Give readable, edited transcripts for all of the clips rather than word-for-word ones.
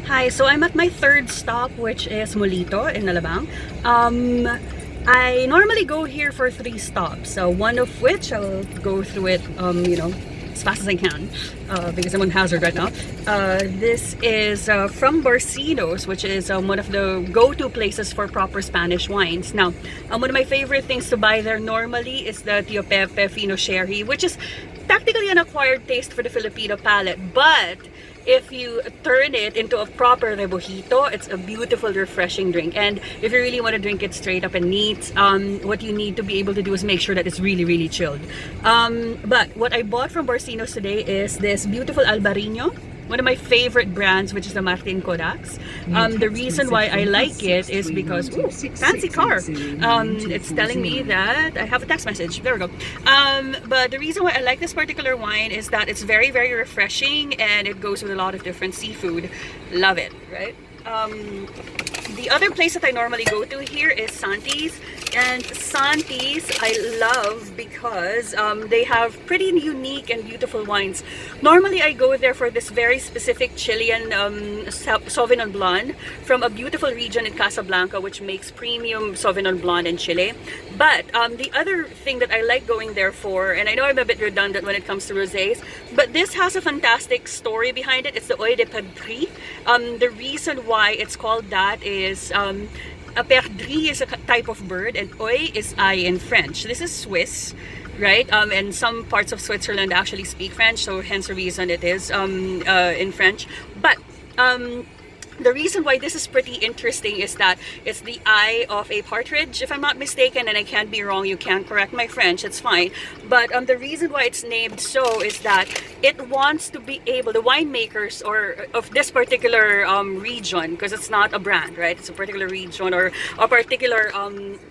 Hi, so I'm at my third stop, which is Molito in Alabang. I normally go here for 3 stops, so one of which I'll go through it, as fast as I can, because I'm on hazard right now. This is from Barcino's, which is one of the go-to places for proper Spanish wines. Now, one of my favorite things to buy there normally is the Tio Pepe Fino Sherry, which is technically an acquired taste for the Filipino palate, but if you turn it into a proper rebujito, it's a beautiful, refreshing drink. And if you really want to drink it straight up and neat, what you need to be able to do is make sure that it's really, really chilled. But what I bought from Barcino's today is this beautiful Albarino, one of my favorite brands, which is the Martin Corax. The reason why I like it is because, ooh, fancy car. It's telling me that I have a text message. There we go. But the reason why I like this particular wine is that it's very, very refreshing and it goes with a lot of different seafood. Love it, right? The other place that I normally go to here is Santi's, and Santi's I love because they have pretty unique and beautiful wines. Normally I go there for this very specific Chilean Sauvignon Blanc from a beautiful region in Casablanca, which makes premium Sauvignon Blanc in Chile. But the other thing that I like going there for, and I know I'm a bit redundant when it comes to rosés, but this has a fantastic story behind it. It's the Oeil de Perdrix. The reason why it's called that is a perdrix is a type of bird, and oeil is eye in French. This is Swiss, right? And some parts of Switzerland actually speak French, so hence the reason it is in French. But the reason why this is pretty interesting is that it's the eye of a partridge, if I'm not mistaken, and I can't be wrong, you can correct my French, it's fine. But the reason why it's named so is that it wants to be able, the winemakers or of this particular region, because it's not a brand, right? It's a particular region or a particular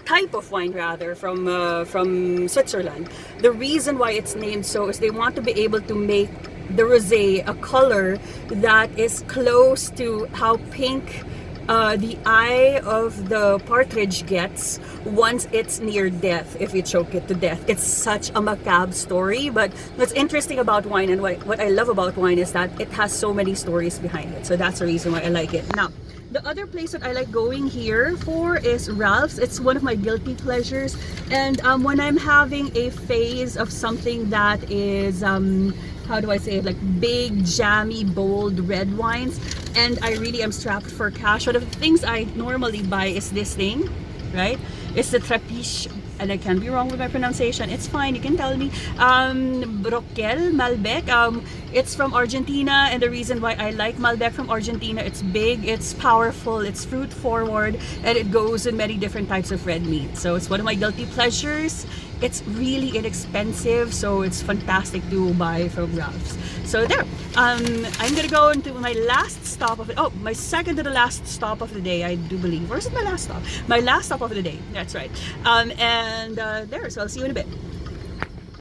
type of wine rather from Switzerland. The reason why it's named so is they want to be able to make the rosé a color that is close to how pink the eye of the partridge gets once it's near death, if you choke it to death. It's such a macabre story, but what's interesting about wine and what I love about wine is that it has so many stories behind it. So that's the reason why I like it. Now, the other place that I like going here for is Ralph's. It's one of my guilty pleasures. And when I'm having a phase of something that is how do I say it, like big, jammy, bold red wines, and I really am strapped for cash, one of the things I normally buy is this thing, right? It's the Trapiche, and I can be wrong with my pronunciation, it's fine, you can tell me. Broquel Malbec, it's from Argentina, and the reason why I like Malbec from Argentina, it's big, it's powerful, it's fruit forward, and it goes in many different types of red meat. So it's one of my guilty pleasures. It's really inexpensive, so it's fantastic to buy from Ralph's. So there, I'm gonna go into my last stop of it. Oh, my second to the last stop of the day, I do believe. Or is it my last stop? My last stop of the day, that's right. There, so I'll see you in a bit.